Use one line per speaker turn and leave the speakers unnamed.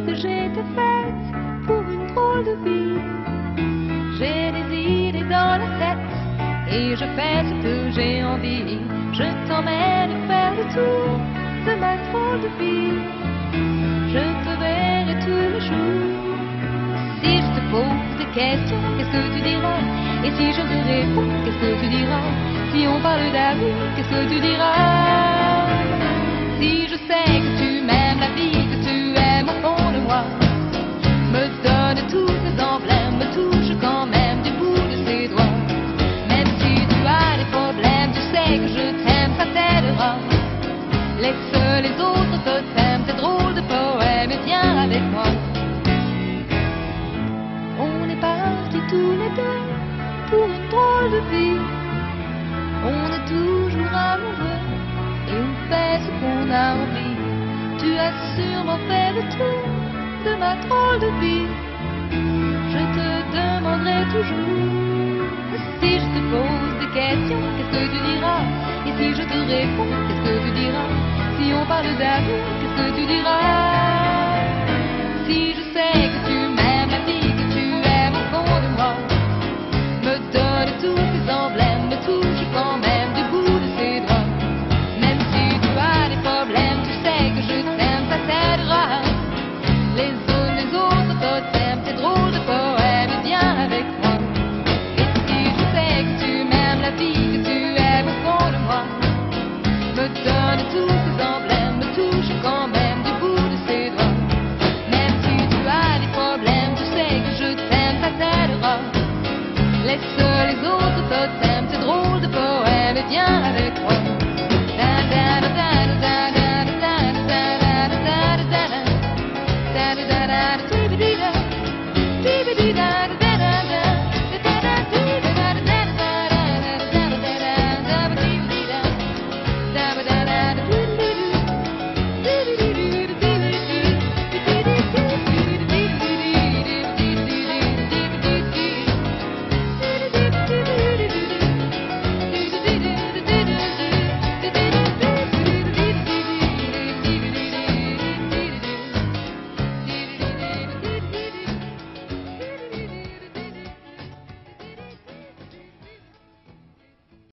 que j'étais faite pour une drôle de vie. J'ai des idées dans la tête et je fais ce que j'ai envie. Je t'emmène faire le tour de ma drôle de vie. Je te verrai tous les jours. Si je te pose des questions, qu'est-ce que tu diras? Et si je te réponds, qu'est-ce que tu diras? Si on parle d'amour, qu'est-ce que tu diras? Si je sais que tu m'aimes la vie, que tu aimes au fond de moi, me donne tous tes emblèmes, me touche quand même du bout de ses doigts. Même si tu as des problèmes, tu sais que je t'aime, ça t'aidera. Laisse les autres te t'aiment, tes drôles de poèmes, et viens avec moi. On est partis tous les deux pour une drôle de vie. On est toujours amoureux et on fait ce qu'on a envie. Tu as sûrement fait le tour de ma drôle de vie. Je te demanderai toujours. Si je te pose des questions, qu'est-ce que tu diras? Et si je te réponds, qu'est-ce que tu diras? Si on parle d'amour, qu'est-ce que tu diras?